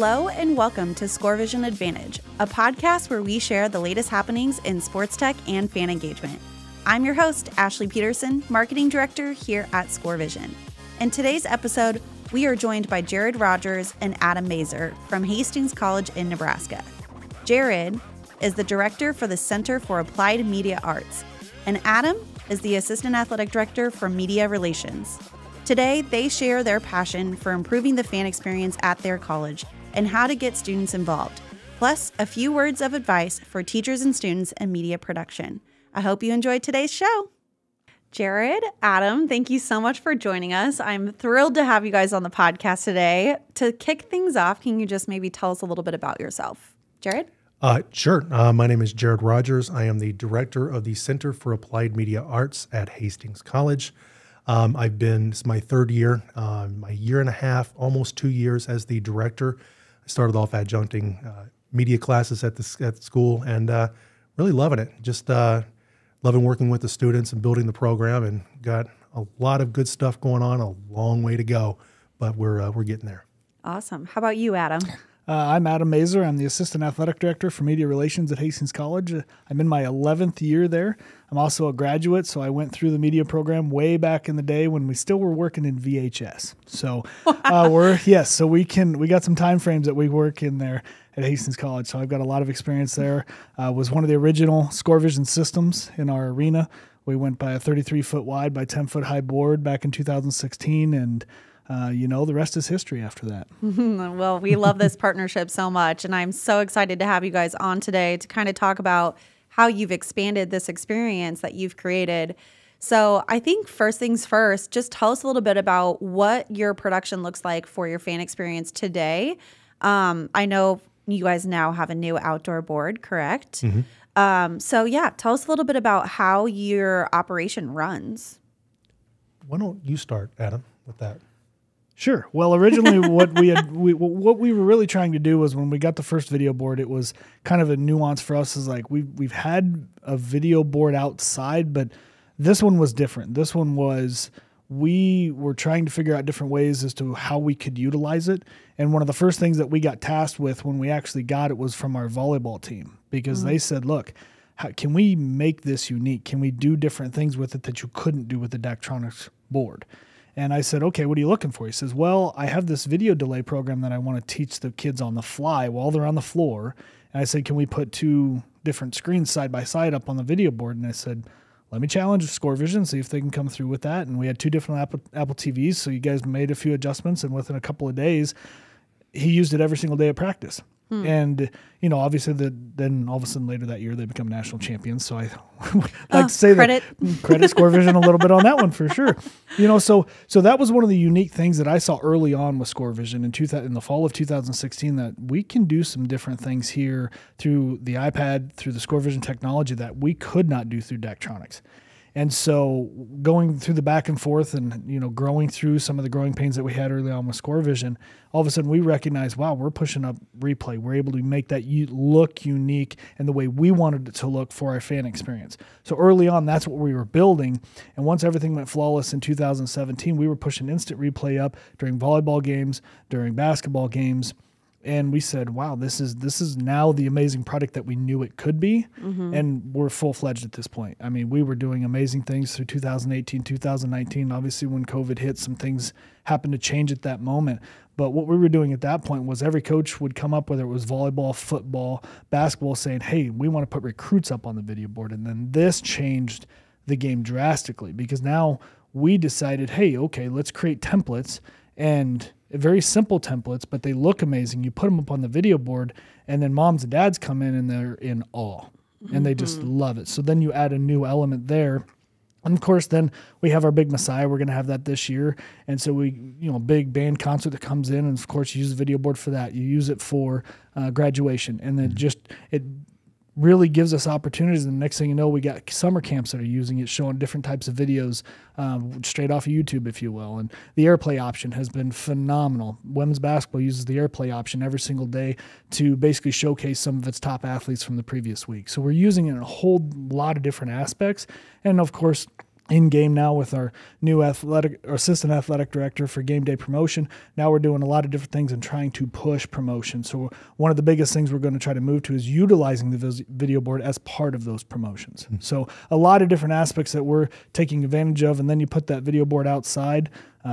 Hello and welcome to ScoreVision Advantage, a podcast where we share the latest happenings in sports tech and fan engagement. I'm your host, Ashley Peterson, Marketing Director here at ScoreVision. In today's episode, we are joined by Jarod Rogers and Adam Mazer from Hastings College in Nebraska. Jarod is the Director for the Center for Applied Media Arts, and Adam is the Assistant Athletic Director for Media Relations. Today, they share their passion for improving the fan experience at their college and how to get students involved, plus a few words of advice for teachers and students in media production. I hope you enjoyed today's show. Jarod, Adam, thank you so much for joining us. I'm thrilled to have you guys on the podcast today. To kick things off, can you just maybe tell us a little bit about yourself? Jarod? Sure. My name is Jarod Rogers. I am the Director of the Center for Applied Media Arts at Hastings College. It's my third year, my year and a half, almost 2 years as the director. I started off adjuncting media classes at the school and really loving it. Just loving working with the students and building the program, and got a lot of good stuff going on, a long way to go, but we're getting there. Awesome. How about you, Adam? I'm Adam Mazer. I'm the Assistant Athletic Director for Media Relations at Hastings College. I'm in my 11th year there. I'm also a graduate, so I went through the media program way back in the day when we still were working in VHS. So we got some time frames that we work in there at Hastings College. So I've got a lot of experience there. Was one of the original ScoreVision systems in our arena. We went by a 33-foot wide by 10-foot high board back in 2016, and the rest is history after that. Well, we love this partnership so much, and I'm so excited to have you guys on today to kind of talk about how you've expanded this experience that you've created. So I think first things first, just tell us a little bit about what your production looks like for your fan experience today. I know you guys now have a new outdoor board, correct? Mm-hmm. Tell us a little bit about how your operation runs. Why don't you start, Adam, with that? Sure. Well, originally what we were really trying to do was, when we got the first video board, it was kind of a nuance for us, is like we've had a video board outside, but this one was different. This one was, we were trying to figure out different ways as to how we could utilize it. And one of the first things that we got tasked with when we actually got it was from our volleyball team, because they said, look, how can we make this unique? Can we do different things with it that you couldn't do with the Daktronics board? And I said, okay, what are you looking for? He says, well, I have this video delay program that I want to teach the kids on the fly while they're on the floor. And I said, can we put two different screens side by side up on the video board? And I said, let me challenge ScoreVision, see if they can come through with that. And we had two different Apple TVs, so you guys made a few adjustments, and within a couple of days, he used it every single day at practice. And, obviously then all of a sudden later that year, they become national champions. So I like to say credit ScoreVision a little bit on that one for sure. So that was one of the unique things that I saw early on with ScoreVision in the fall of 2016, that we can do some different things here through the iPad, through the ScoreVision technology that we could not do through Daktronics. And so going through the back and forth and, growing through some of the growing pains that we had early on with ScoreVision, all of a sudden we recognized, wow, we're pushing up replay. We're able to make that look unique and the way we wanted it to look for our fan experience. So early on, that's what we were building. And once everything went flawless in 2017, we were pushing instant replay up during volleyball games, during basketball games. And we said, wow, this is now the amazing product that we knew it could be. And we're full-fledged at this point. I mean, we were doing amazing things through 2018, 2019. Obviously, when COVID hit, some things happened to change at that moment. But what we were doing at that point was every coach would come up, whether it was volleyball, football, basketball, saying, hey, we want to put recruits up on the video board. And then this changed the game drastically, because now we decided, hey, okay, let's create templates, and very simple templates, but they look amazing. You put them up on the video board, and then moms and dads come in and they're in awe, and they just love it. So then you add a new element there. And of course, then we have our big Messiah. We're going to have that this year. And so big band concert that comes in, and of course you use the video board for that. You use it for graduation, and then it really gives us opportunities. And the next thing you know, we got summer camps that are using it, showing different types of videos straight off of YouTube, if you will. And the AirPlay option has been phenomenal. Women's basketball uses the AirPlay option every single day to basically showcase some of its top athletes from the previous week. So we're using it in a whole lot of different aspects. And of course, in game now with our new assistant athletic director for game day promotion. Now we're doing a lot of different things and trying to push promotion. So one of the biggest things we're going to try to move to is utilizing the video board as part of those promotions. Mm-hmm. So a lot of different aspects that we're taking advantage of, and then you put that video board outside.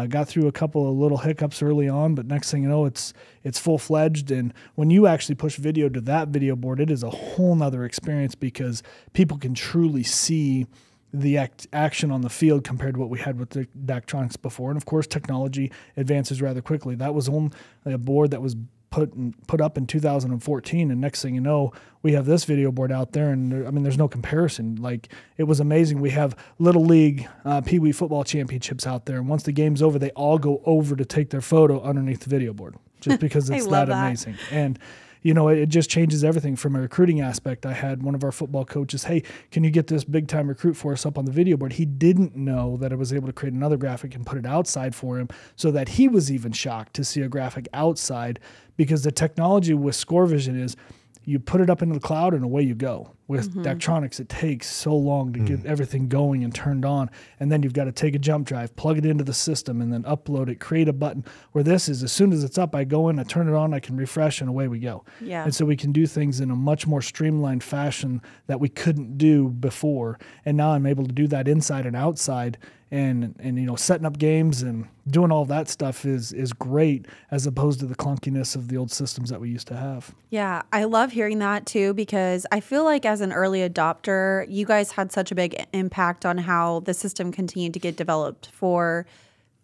Got through a couple of little hiccups early on, but next thing you know, it's full-fledged. And when you actually push video to that video board, it is a whole nother experience because people can truly see the action on the field compared to what we had with the Daktronics before. And of course, technology advances rather quickly. That was only a board that was put up in 2014, and next thing you know, we have this video board out there, and there's no comparison. Like, it was amazing. We have Little League Pee Wee football championships out there, and once the game's over, they all go over to take their photo underneath the video board just because it's that amazing. And it just changes everything from a recruiting aspect. I had one of our football coaches, hey, can you get this big-time recruit for us up on the video board? He didn't know that I was able to create another graphic and put it outside for him, so that he was even shocked to see a graphic outside, because the technology with ScoreVision is you put it up into the cloud and away you go. With Daktronics, it takes so long to get everything going and turned on, and then you've got to take a jump drive, plug it into the system, and then upload it, create a button. Where this is, as soon as it's up, I go in, I turn it on, I can refresh, and away we go. Yeah. And so we can do things in a much more streamlined fashion that we couldn't do before. And now I'm able to do that inside and outside, and setting up games and doing all that stuff is great, as opposed to the clunkiness of the old systems that we used to have. Yeah, I love hearing that too, because I feel like as an early adopter, you guys had such a big impact on how the system continued to get developed for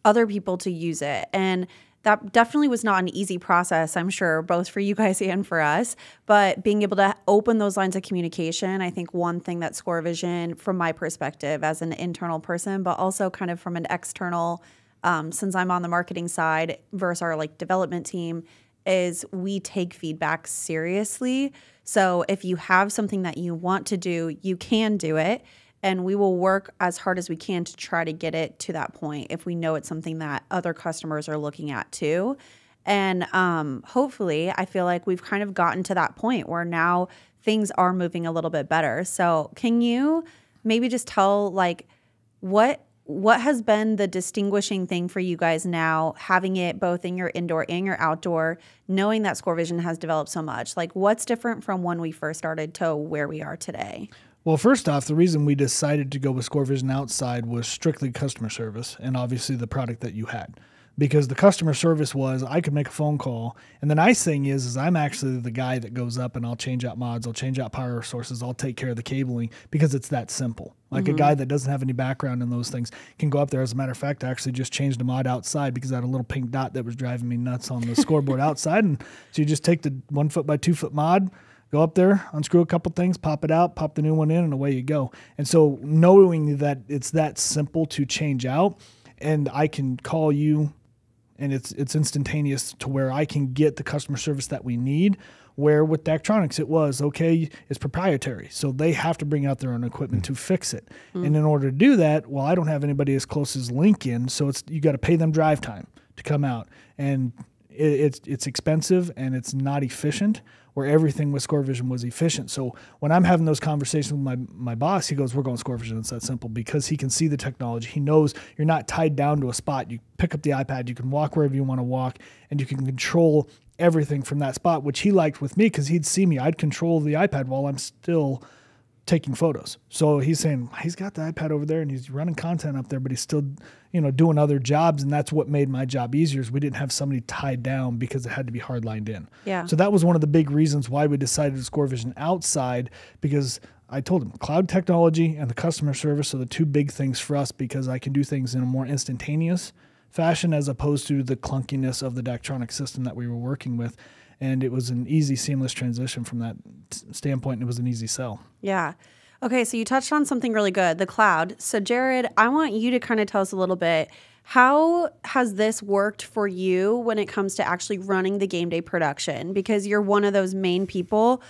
other people to use it. And that definitely was not an easy process, I'm sure, both for you guys and for us. But being able to open those lines of communication, I think one thing that ScoreVision, from my perspective as an internal person, but also kind of from an external, since I'm on the marketing side versus our development team, is we take feedback seriously. So if you have something that you want to do, you can do it. And we will work as hard as we can to try to get it to that point if we know it's something that other customers are looking at too. And hopefully, I feel like we've kind of gotten to that point where now things are moving a little bit better. So can you maybe just tell what has been the distinguishing thing for you guys now, having it both in your indoor and your outdoor, knowing that ScoreVision has developed so much? What's different from when we first started to where we are today? Well, first off, the reason we decided to go with ScoreVision outside was strictly customer service, and obviously the product that you had. Because the customer service was, I could make a phone call, and the nice thing is I'm actually the guy that goes up and I'll change out mods, I'll change out power sources, I'll take care of the cabling, because it's that simple. A guy that doesn't have any background in those things can go up there. As a matter of fact, I actually just changed a mod outside because I had a little pink dot that was driving me nuts on the scoreboard outside. And so you just take the 1 foot by 2 foot mod, go up there, unscrew a couple things, pop it out, pop the new one in, and away you go. And so knowing that it's that simple to change out, and I can call you, and it's instantaneous to where I can get the customer service that we need. Where with Daktronics, it was, okay, it's proprietary, so they have to bring out their own equipment to fix it. And in order to do that, well, I don't have anybody as close as Lincoln, so you got to pay them drive time to come out. And it's expensive and it's not efficient, where everything with ScoreVision was efficient. So when I'm having those conversations with my boss, he goes, we're going ScoreVision. It's that simple, because he can see the technology. He knows you're not tied down to a spot. You pick up the iPad, you can walk wherever you want to walk, and you can control everything from that spot, which he liked with me because he'd see me. I'd control the iPad while I'm still taking photos. So he's saying he's got the iPad over there and he's running content up there, but he's still, doing other jobs. And that's what made my job easier, is we didn't have somebody tied down because it had to be hard lined in. Yeah. So that was one of the big reasons why we decided to ScoreVision outside, because I told him cloud technology and the customer service are the two big things for us, because I can do things in a more instantaneous fashion as opposed to the clunkiness of the Daktronics system that we were working with. And it was an easy, seamless transition from that standpoint, and it was an easy sell. Yeah. Okay, so you touched on something really good, the cloud. So Jarod, I want you to kind of tell us a little bit, how has this worked for you when it comes to actually running the game day production? Because you're one of those main people.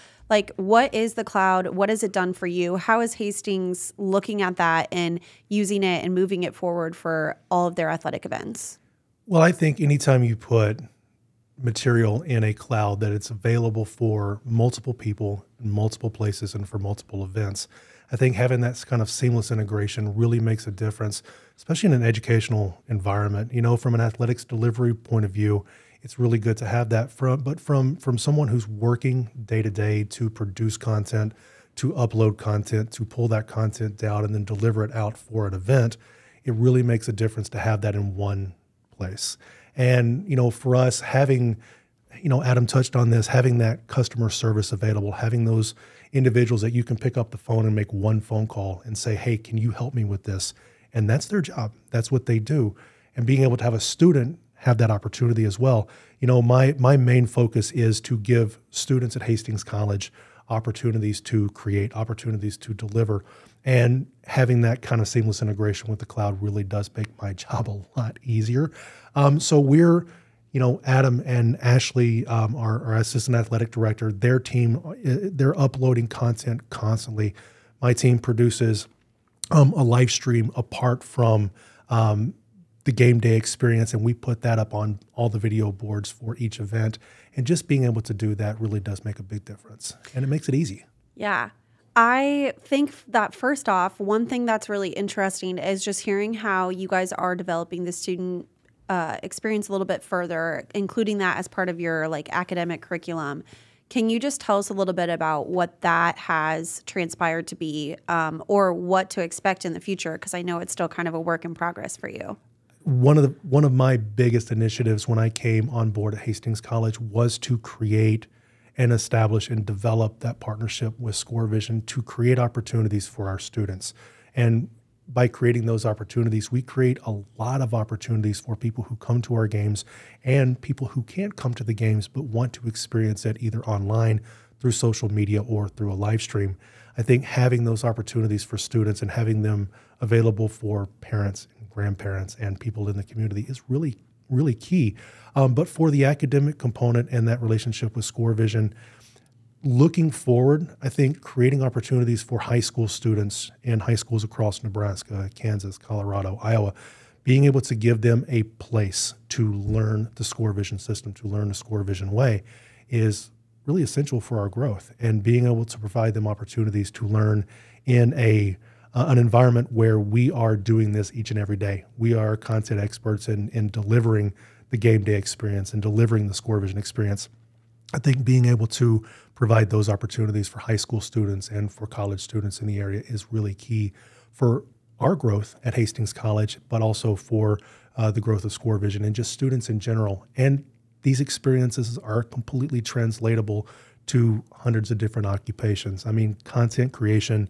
What is the cloud? What has it done for you? How is Hastings looking at that and using it and moving it forward for all of their athletic events? Well, I think anytime you put material in a cloud that it's available for multiple people in multiple places and for multiple events. I think having that kind of seamless integration really makes a difference, especially in an educational environment. You know, from an athletics delivery point of view, it's really good to have that from someone who's working day to day to produce content, to upload content, to pull that content down and then deliver it out for an event. It really makes a difference to have that in one place. And, you know, for us having, you know, Adam touched on this, having that customer service available, having those individuals that you can pick up the phone and make one phone call and say, hey, can you help me with this? And that's their job. That's what they do. And being able to have a student have that opportunity as well. You know, my main focus is to give students at Hastings College opportunities to create, opportunities to deliver, and having that kind of seamless integration with the cloud really does make my job a lot easier. So we're, you know, Adam and Ashley, our assistant athletic director, their team, they're uploading content constantly. My team produces a live stream apart from the game day experience, and we put that up on all the video boards for each event. And just being able to do that really does make a big difference, and it makes it easy. Yeah. I think that first off, one thing that's really interesting is just hearing how you guys are developing the student experience a little bit further, including that as part of your like academic curriculum. Can you just tell us a little bit about what that has transpired to be, or what to expect in the future? Because I know it's still kind of a work in progress for you. One of my biggest initiatives when I came on board at Hastings College was to create and establish and develop that partnership with ScoreVision to create opportunities for our students. And by creating those opportunities, we create a lot of opportunities for people who come to our games and people who can't come to the games but want to experience it either online, through social media, or through a live stream. I think having those opportunities for students and having them available for parents and grandparents and people in the community is really, really key. But for the academic component and that relationship with ScoreVision, looking forward, I think creating opportunities for high school students in high schools across Nebraska, Kansas, Colorado, Iowa, being able to give them a place to learn the ScoreVision system, to learn the ScoreVision way, is really essential for our growth. And being able to provide them opportunities to learn in an environment where we are doing this each and every day. We are content experts in delivering the game day experience and delivering the ScoreVision experience. I think being able to provide those opportunities for high school students and for college students in the area is really key for our growth at Hastings College, but also for the growth of ScoreVision and just students in general. And these experiences are completely translatable to hundreds of different occupations. I mean, content creation,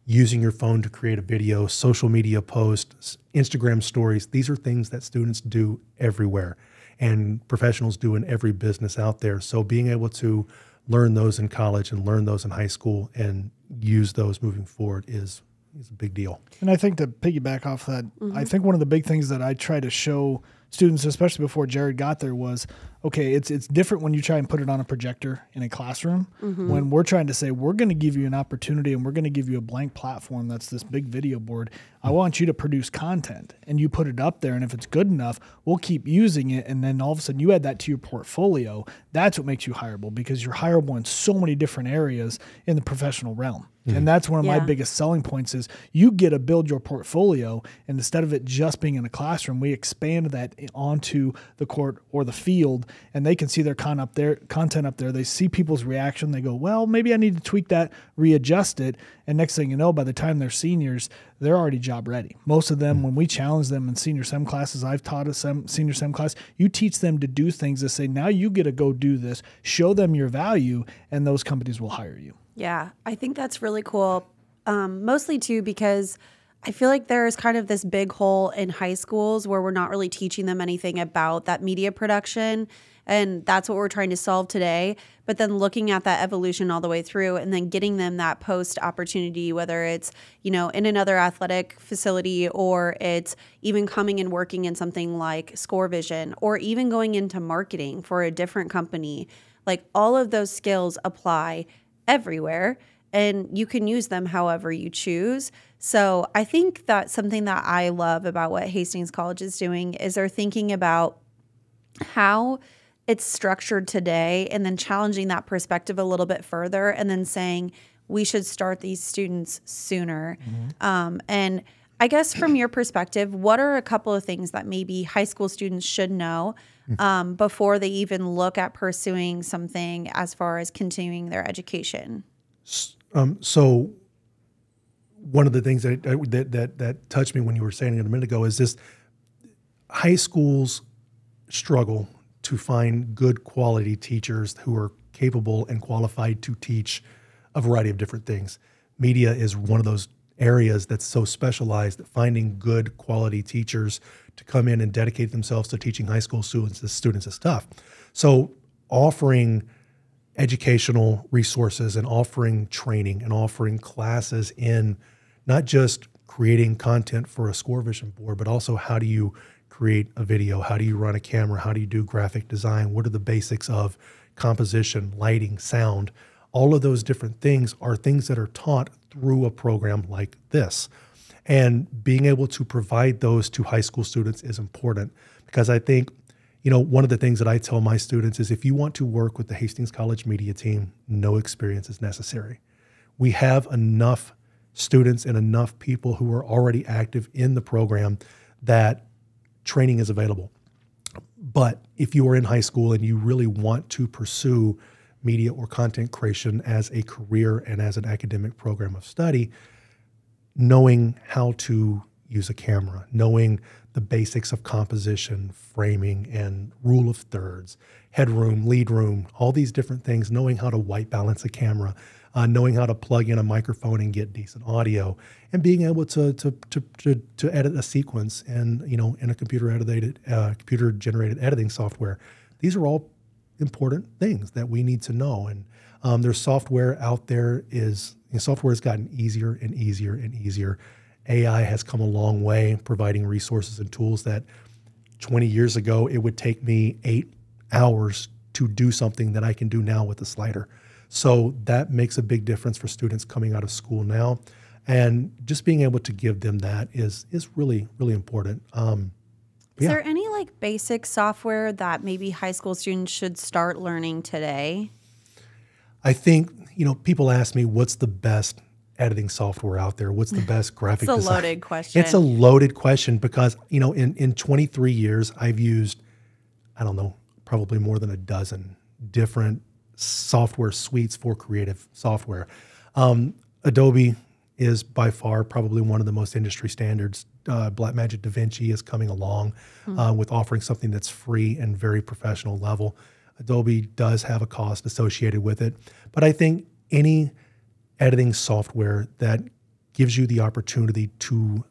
using your phone to create a video, social media posts, Instagram stories, these are things that students do everywhere and professionals do in every business out there. So being able to learn those in college and learn those in high school and use those moving forward is a big deal. And I think to piggyback off that, I think one of the big things that I try to show students, especially before Jarod got there, was, okay, it's different when you try and put it on a projector in a classroom. When we're trying to say, we're going to give you an opportunity and we're going to give you a blank platform that's this big video board. I want you to produce content and you put it up there. And if it's good enough, we'll keep using it. And then all of a sudden you add that to your portfolio. That's what makes you hireable, because you're hireable in so many different areas in the professional realm. And that's one of my biggest selling points is you get to build your portfolio. And instead of it just being in a classroom, we expand that onto the court or the field, and they can see their content up there. They see people's reaction. They go, well, maybe I need to tweak that, readjust it. And next thing you know, by the time they're seniors, they're already job ready. Most of them, when we challenge them in senior sem classes, I've taught a senior sem class, you teach them to do things that say, now you get to go do this, show them your value, and those companies will hire you. Yeah, I think that's really cool. Mostly too, because I feel like there's kind of this big hole in high schools where we're not really teaching them anything about that media production. And that's what we're trying to solve today. But then looking at that evolution all the way through and then getting them that post opportunity, whether it's, you know, in another athletic facility or it's even coming and working in something like ScoreVision or even going into marketing for a different company, like all of those skills apply everywhere and you can use them however you choose. So I think that's something that I love about what Hastings College is doing is they're thinking about how it's structured today, and then challenging that perspective a little bit further, and then saying we should start these students sooner. And I guess from your perspective, what are a couple of things that maybe high school students should know before they even look at pursuing something as far as continuing their education? So one of the things that touched me when you were saying it a minute ago is this: high schools struggle to find good quality teachers who are capable and qualified to teach a variety of different things. Media is one of those areas that's so specialized that finding good quality teachers to come in and dedicate themselves to teaching high school students is tough. So offering educational resources and offering training and offering classes in not just creating content for a ScoreVision board, but also how do you create a video, how do you run a camera, how do you do graphic design, what are the basics of composition, lighting, sound. All of those different things are things that are taught through a program like this. And being able to provide those to high school students is important, because I think, one of the things that I tell my students is if you want to work with the Hastings College media team, no experience is necessary. We have enough students and enough people who are already active in the program that training is available. But if you are in high school and you really want to pursue media or content creation as a career and as an academic program of study, knowing how to use a camera, knowing the basics of composition, framing, and rule of thirds, headroom, lead room, all these different things, knowing how to white balance a camera, knowing how to plug in a microphone and get decent audio, and being able to edit a sequence in a computer generated editing software. These are all important things that we need to know. And there's software out there software has gotten easier and easier and easier. AI has come a long way, providing resources and tools that 20 years ago, it would take me 8 hours to do something that I can do now with a slider. So that makes a big difference for students coming out of school now. And just being able to give them that is really, really important. Is there any basic software that maybe high school students should start learning today? I think, people ask me, what's the best editing software out there? What's the best graphic design? It's a loaded question. It's a loaded question because, in 23 years, I've used, probably more than a dozen different software suites for creative software. Adobe is by far probably one of the most industry standards. Blackmagic DaVinci is coming along with offering something that's free and very professional level. Adobe does have a cost associated with it, but I think any editing software that gives you the opportunity to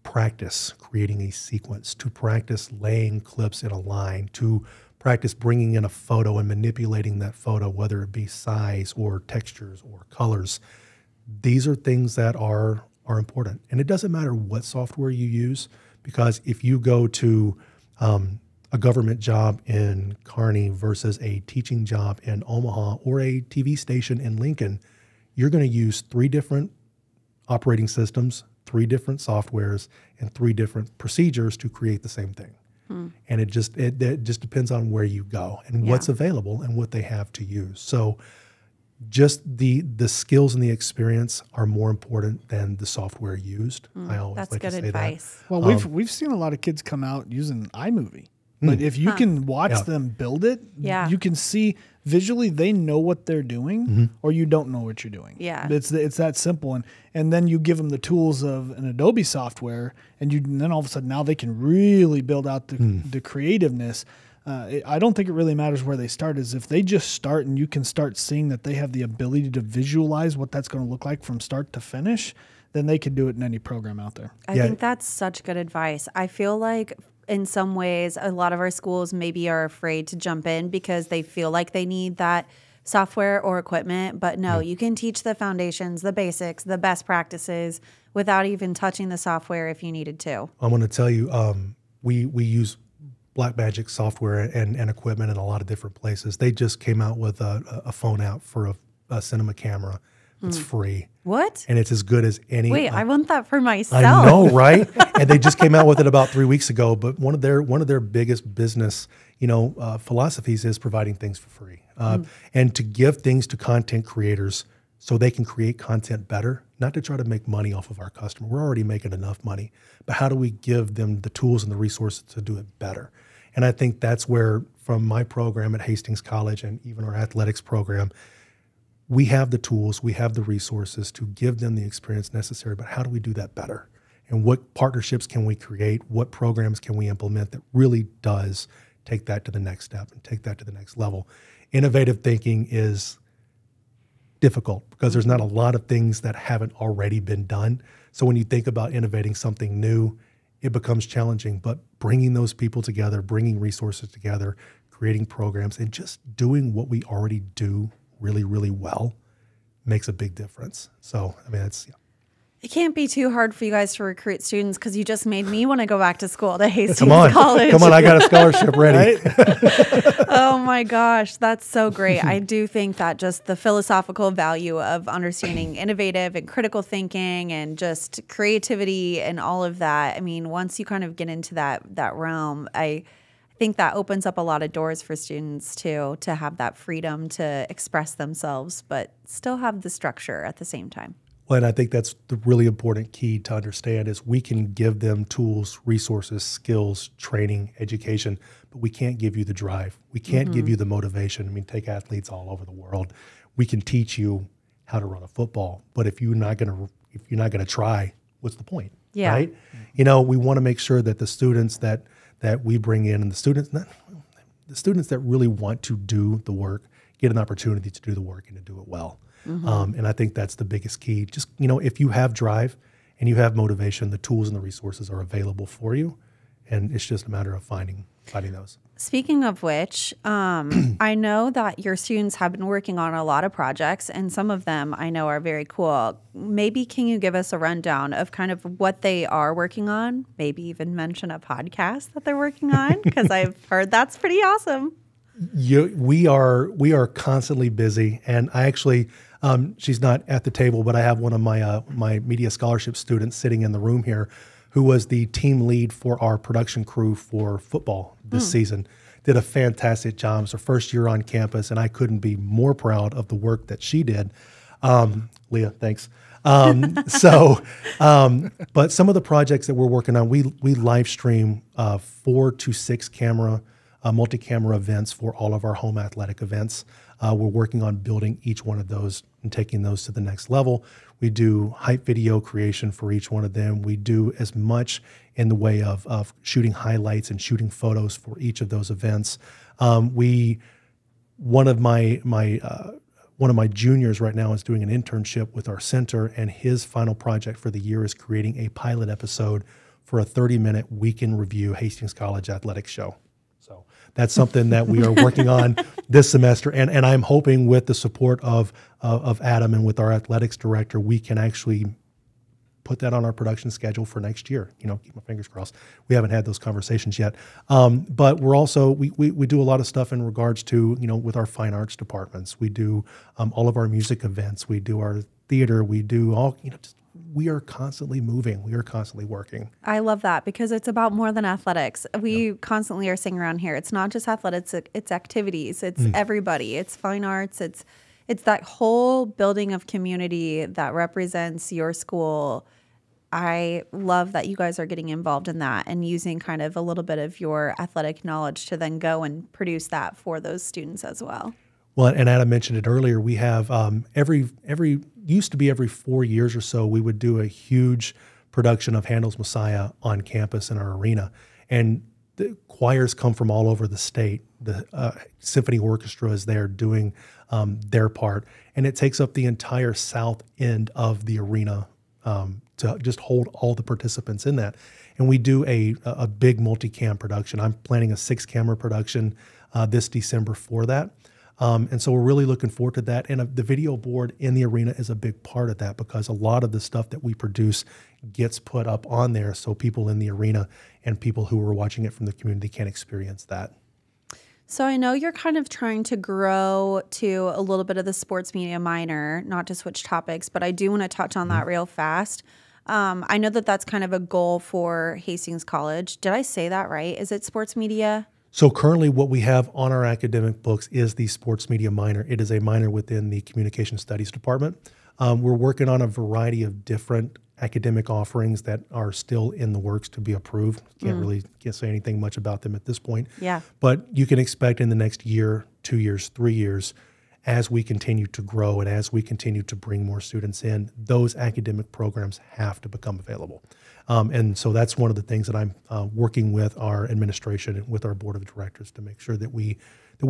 practice creating a sequence, to practice laying clips in a line, to practice bringing in a photo and manipulating that photo, whether it be size or textures or colors. These are things that are important. And it doesn't matter what software you use, because if you go to a government job in Kearney versus a teaching job in Omaha or a TV station in Lincoln, you're going to use 3 different operating systems, 3 different softwares, and 3 different procedures to create the same thing. And it just depends on where you go and what's available and what they have to use. So just the skills and the experience are more important than the software used. I always That's like good to say advice. Well, we've seen a lot of kids come out using iMovie. But if you can watch them build it, you can see visually they know what they're doing, or you don't know what you're doing. Yeah, it's that simple. And then you give them the tools of an Adobe software, and then all of a sudden now they can really build out the creativeness. I don't think it really matters where they start. Is if they just start and you can start seeing that they have the ability to visualize what that's going to look like from start to finish, then they can do it in any program out there. I think that's such good advice. I feel like in some ways, a lot of our schools maybe are afraid to jump in because they feel like they need that software or equipment. But no, you can teach the foundations, the basics, the best practices without even touching the software if you needed to. I'm going to tell you, we use Blackmagic software and equipment in a lot of different places. They just came out with a phone app for a cinema camera It's free. What? And it's as good as any. Wait, I want that for myself. I know, right? And they just came out with it about 3 weeks ago. But one of their biggest business, philosophies is providing things for free, and to give things to content creators so they can create content better, not to try to make money off of our customer. We're already making enough money, but how do we give them the tools and the resources to do it better? And I think that's where, from my program at Hastings College and even our athletics program, we have the tools, we have the resources to give them the experience necessary, but how do we do that better? And what partnerships can we create? What programs can we implement that really does take that to the next step and take that to the next level? Innovative thinking is difficult because there's not a lot of things that haven't already been done. So when you think about innovating something new, it becomes challenging, but bringing those people together, bringing resources together, creating programs, and just doing what we already do really, really well makes a big difference. So, I mean, It can't be too hard for you guys to recruit students because you just made me want to go back to school to Hastings College. Come on, I got a scholarship ready. Oh my gosh, that's so great. I do think that just the philosophical value of understanding innovative and critical thinking and just creativity and all of that. I mean, once you kind of get into that realm, I think that opens up a lot of doors for students too, to have that freedom to express themselves, but still have the structure at the same time. Well, and I think that's the really important key to understand is we can give them tools, resources, skills, training, education, but we can't give you the drive. We can't give you the motivation. I mean, take athletes all over the world. We can teach you how to run a football, but if you're not going to try, what's the point? Yeah. Right? We want to make sure that the students that we bring in and the students that really want to do the work get an opportunity to do the work and to do it well. And I think that's the biggest key. Just, if you have drive and you have motivation, the tools and the resources are available for you. And it's just a matter of finding those. Speaking of which, I know that your students have been working on a lot of projects, and some of them I know are very cool. Maybe can you give us a rundown of kind of what they are working on? Maybe even mention a podcast that they're working on, because I've heard that's pretty awesome. We are constantly busy, and I actually, she's not at the table, but I have one of my media scholarship students sitting in the room here, who was the team lead for our production crew for football this season. Did a fantastic job. It's her first year on campus, and I couldn't be more proud of the work that she did. Leah, thanks. But some of the projects that we're working on, we live stream 4 to 6 multi-camera events for all of our home athletic events. We're working on building each one of those and taking those to the next level. We do hype video creation for each one of them. We do as much in the way of shooting highlights and shooting photos for each of those events. One of my juniors right now is doing an internship with our center, and his final project for the year is creating a pilot episode for a 30-minute weekend review Hastings College athletics show. So that's something that we are working on this semester, and I'm hoping with the support of Adam and with our athletics director, we can actually put that on our production schedule for next year. Keep my fingers crossed. We haven't had those conversations yet, but we're also we do a lot of stuff in regards to with our fine arts departments. We do all of our music events. We do our theater. We do all we are constantly moving. We are constantly working. I love that because it's about more than athletics. We constantly are saying around here, it's not just athletics, it's activities, it's everybody, it's fine arts, it's that whole building of community that represents your school. I love that you guys are getting involved in that and using kind of a little bit of your athletic knowledge to then go and produce that for those students as well. Well, and Adam mentioned it earlier, we have used to be every 4 years or so, we would do a huge production of Handel's Messiah on campus in our arena. And the choirs come from all over the state. The symphony orchestra is there doing their part. And it takes up the entire south end of the arena to just hold all the participants in that. And we do a big multi-cam production. I'm planning a 6-camera production this December for that. And so we're really looking forward to that. And the video board in the arena is a big part of that because a lot of the stuff that we produce gets put up on there so people in the arena and people who are watching it from the community can experience that. So I know you're kind of trying to grow to a little bit of the sports media minor, not to switch topics, but I do want to touch on that real fast. I know that that's kind of a goal for Hastings College. Did I say that right? Is it sports media? So currently what we have on our academic books is the sports media minor. It is a minor within the communication studies department. We're working on a variety of different academic offerings that are still in the works to be approved. Can't say anything much about them at this point. Yeah. But you can expect in the next year, 2 years, 3 years, as we continue to grow and as we continue to bring more students in, those academic programs have to become available. And so that's one of the things that I'm working with our administration and with our board of directors to make sure that we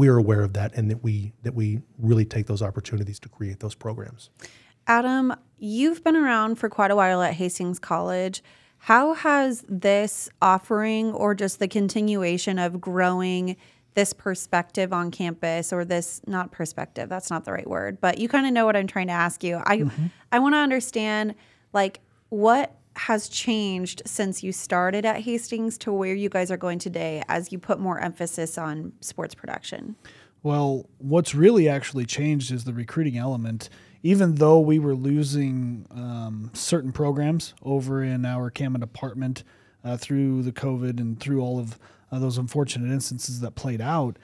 are aware of that and that we really take those opportunities to create those programs. Adam, you've been around for quite a while at Hastings College. How has this offering or just the continuation of growing this perspective on campus, or this, not perspective, that's not the right word, but you kind of know what I'm trying to ask you. I want to understand, like, what has changed since you started at Hastings to where you guys are going today as you put more emphasis on sports production? Well, what's really actually changed is the recruiting element. Even though we were losing certain programs over in our CAMA department through the COVID and through all of those unfortunate instances that played out,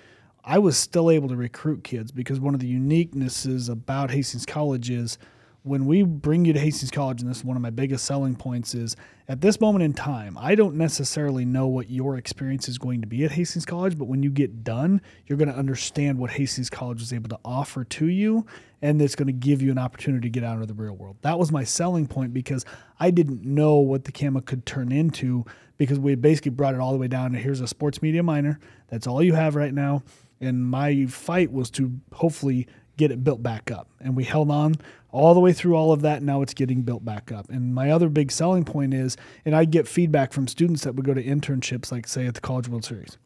I was still able to recruit kids, because one of the uniquenesses about Hastings College is when we bring you to Hastings College, and this is one of my biggest selling points, is at this moment in time, I don't necessarily know what your experience is going to be at Hastings College, but when you get done, you're going to understand what Hastings College is able to offer to you, and it's going to give you an opportunity to get out into the real world. That was my selling point, because I didn't know what the CAMA could turn into, because we basically brought it all the way down to here's a sports media minor. That's all you have right now. And my fight was to hopefully get it built back up. And we held on all the way through all of that. And now it's getting built back up. And my other big selling point is, and I get feedback from students that would go to internships, like say at the College World Series.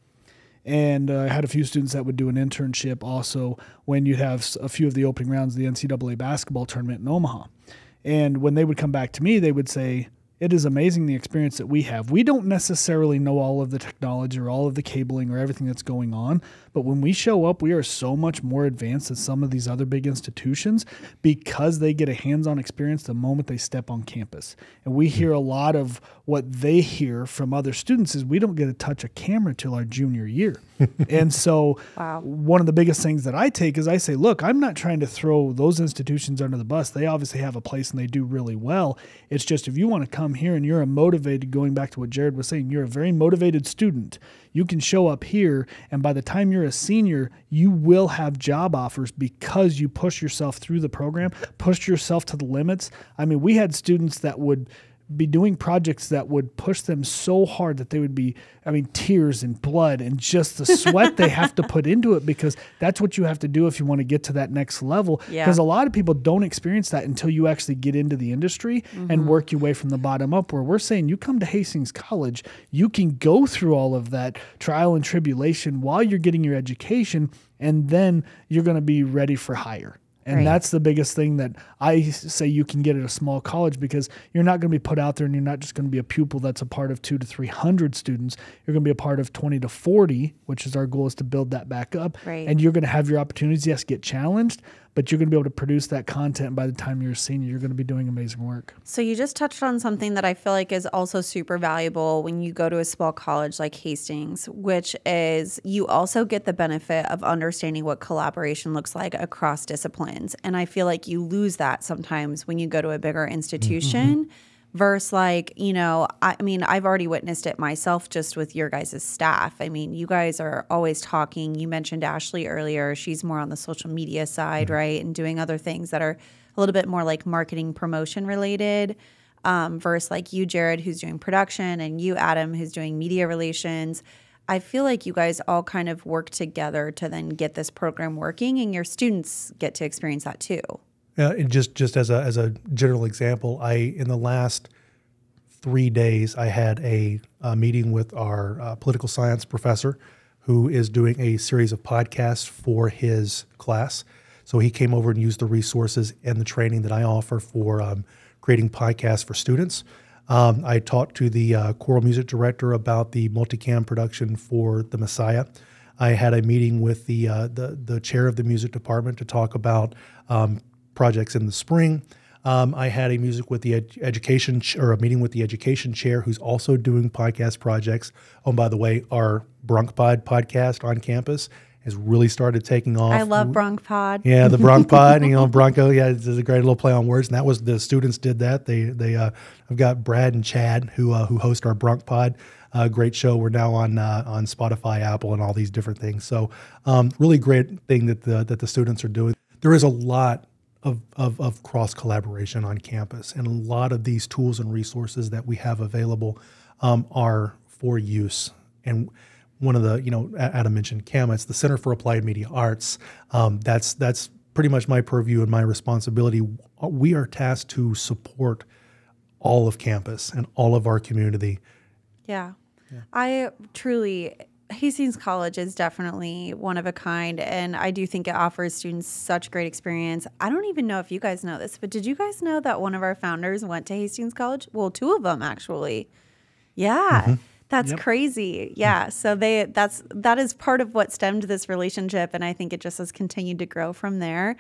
And I had a few students that would do an internship also when you'd have a few of the opening rounds of the NCAA basketball tournament in Omaha. And when they would come back to me, they would say, it is amazing the experience that we have. We don't necessarily know all of the technology or all of the cabling or everything that's going on, but when we show up, we are so much more advanced than some of these other big institutions, because they get a hands-on experience the moment they step on campus. And we hear a lot of what they hear from other students is we don't get to touch a camera till our junior year. And so one of the biggest things that I take is I say, look, I'm not trying to throw those institutions under the bus. They obviously have a place and they do really well. It's just, if you want to come here and you're a motivated, going back to what Jarod was saying, you're a very motivated student, you can show up here, and by the time you're a senior, you will have job offers because you push yourself through the program, push yourself to the limits. I mean, we had students that would be doing projects that would push them so hard that they would be, tears and blood and just the sweat they have to put into it, because that's what you have to do if you want to get to that next level. Because a lot of people don't experience that until you actually get into the industry and work your way from the bottom up, where we're saying you come to Hastings College, you can go through all of that trial and tribulation while you're getting your education, and then you're going to be ready for hire. And that's the biggest thing that I say you can get at a small college, because you're not going to be put out there and you're not just going to be a pupil that's a part of 200 to 300 students. You're going to be a part of 20 to 40, which is our goal, is to build that back up. And you're going to have your opportunities, yes, get challenged, but you're going to be able to produce that content. By the time you're a senior, you're going to be doing amazing work. So you just touched on something that I feel like is also super valuable when you go to a small college like Hastings, which is you also get the benefit of understanding what collaboration looks like across disciplines. And I feel like you lose that sometimes when you go to a bigger institution. Versus I've already witnessed it myself just with your guys' staff. I mean, you guys are always talking. You mentioned Ashley earlier. She's more on the social media side, right? And doing other things that are a little bit more like marketing promotion related versus like you, Jarod, who's doing production, and you, Adam, who's doing media relations. I feel like you guys all kind of work together to then get this program working, and your students get to experience that too. And just as a general example, in the last 3 days, I had a meeting with our political science professor, who is doing a series of podcasts for his class. So he came over and used the resources and the training that I offer for creating podcasts for students. I talked to the choral music director about the multicam production for The Messiah. I had a meeting with the chair of the music department to talk about projects in the spring. I had a meeting with the education chair who's also doing podcast projects. Oh, by the way, our BronkPod podcast on campus has really started taking off. I love BronkPod. Yeah, the BronkPod, Bronco. Yeah, it's a great little play on words. And that was the students did that. I've got Brad and Chad who host our BronkPod. Great show. We're now on Spotify, Apple, and all these different things. So really great thing that the students are doing. There is a lot of cross collaboration on campus, and a lot of these tools and resources that we have available are for use. And one of the, Adam mentioned CAMA, it's the Center for Applied Media Arts. That's pretty much my purview and my responsibility. We are tasked to support all of campus and all of our community. Yeah. I truly, Hastings College is definitely one of a kind, and I do think it offers students such great experience. I don't even know if you guys know this, but did you guys know that one of our founders went to Hastings College? Well, two of them actually. Yeah. Mm-hmm. That's crazy. Yeah. So that is part of what stemmed this relationship, and I think it just has continued to grow from there.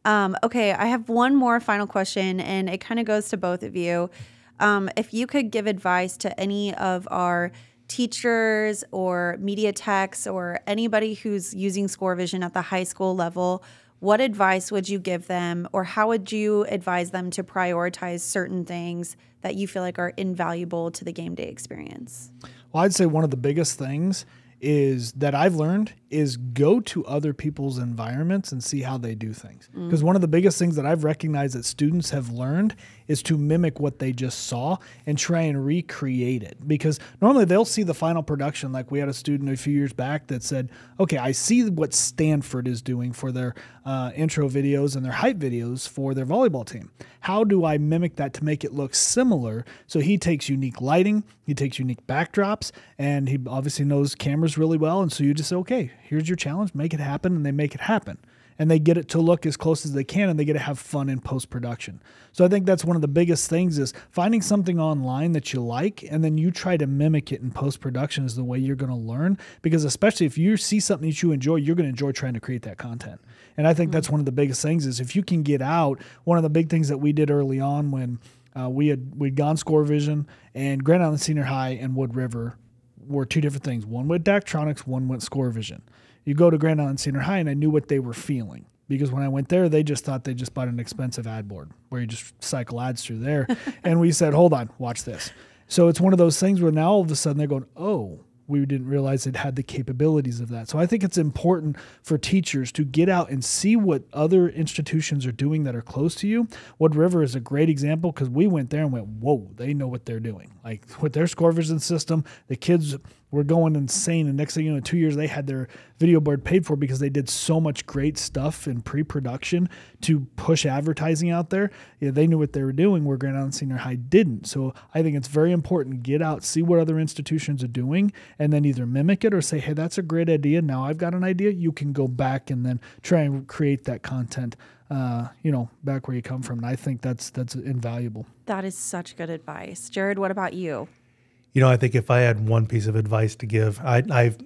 Okay, I have one more final question, and it kind of goes to both of you. If you could give advice to any of our teachers or media techs or anybody who's using ScoreVision at the high school level, what advice would you give them, or how would you advise them to prioritize certain things that you feel like are invaluable to the game day experience? Well, I'd say one of the biggest things is that I've learned is go to other people's environments and see how they do things. Because one of the biggest things that I've recognized that students have learned is to mimic what they just saw and try and recreate it. Because normally they'll see the final production. Like we had a student a few years back that said, okay, I see what Stanford is doing for their intro videos and their hype videos for their volleyball team. How do I mimic that to make it look similar? So he takes unique lighting, he takes unique backdrops, and he obviously knows cameras really well. And so you just say, okay, here's your challenge, make it happen, and they make it happen. And they get it to look as close as they can, and they get to have fun in post-production. So I think that's one of the biggest things is finding something online that you like, and then you try to mimic it in post-production is the way you're going to learn. Because especially if you see something that you enjoy, you're going to enjoy trying to create that content. And I think that's one of the biggest things is if you can get out, one of the big things that we did early on when we'd gone ScoreVision, and Grand Island Senior High and Wood River were two different things. One went Daktronics, one went ScoreVision. You go to Grand Island Senior High, and I knew what they were feeling. Because when I went there, they just thought they just bought an expensive ad board where you just cycle ads through there. And we said, hold on, watch this. So it's one of those things where now all of a sudden they're going, oh, we didn't realize it had the capabilities of that. So I think it's important for teachers to get out and see what other institutions are doing that are close to you. Wood River is a great example because we went there and went, whoa, they know what they're doing. Like with their ScoreVision system, the kids were going insane. And next thing you know, in 2 years, they had their video board paid for because they did so much great stuff in pre-production to push advertising out there. Yeah, they knew what they were doing where Grand Island Senior High didn't. So I think it's very important to get out, see what other institutions are doing, and then either mimic it or say, hey, that's a great idea. Now I've got an idea. You can go back and then try and create that content, back where you come from. And I think that's invaluable. That is such good advice. Jarod, what about you? I think if I had one piece of advice to give, I've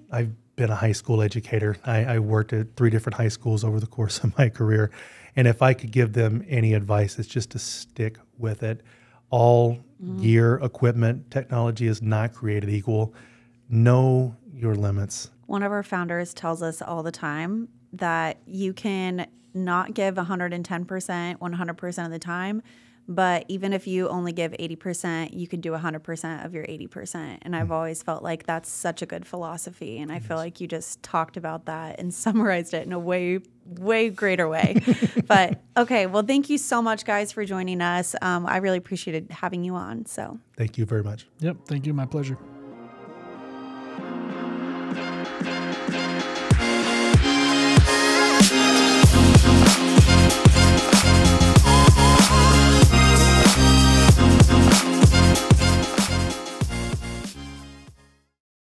been a high school educator. I worked at 3 different high schools over the course of my career. And if I could give them any advice, it's just to stick with it. All gear, equipment, technology is not created equal. Know your limits. One of our founders tells us all the time that you can not give 110% 100% of the time, but even if you only give 80%, you can do 100% of your 80%. And I've always felt like that's such a good philosophy. And I feel like you just talked about that and summarized it in a way greater way. But okay, well, thank you so much, guys, for joining us. I really appreciated having you on. So thank you very much. Yep. Thank you. My pleasure.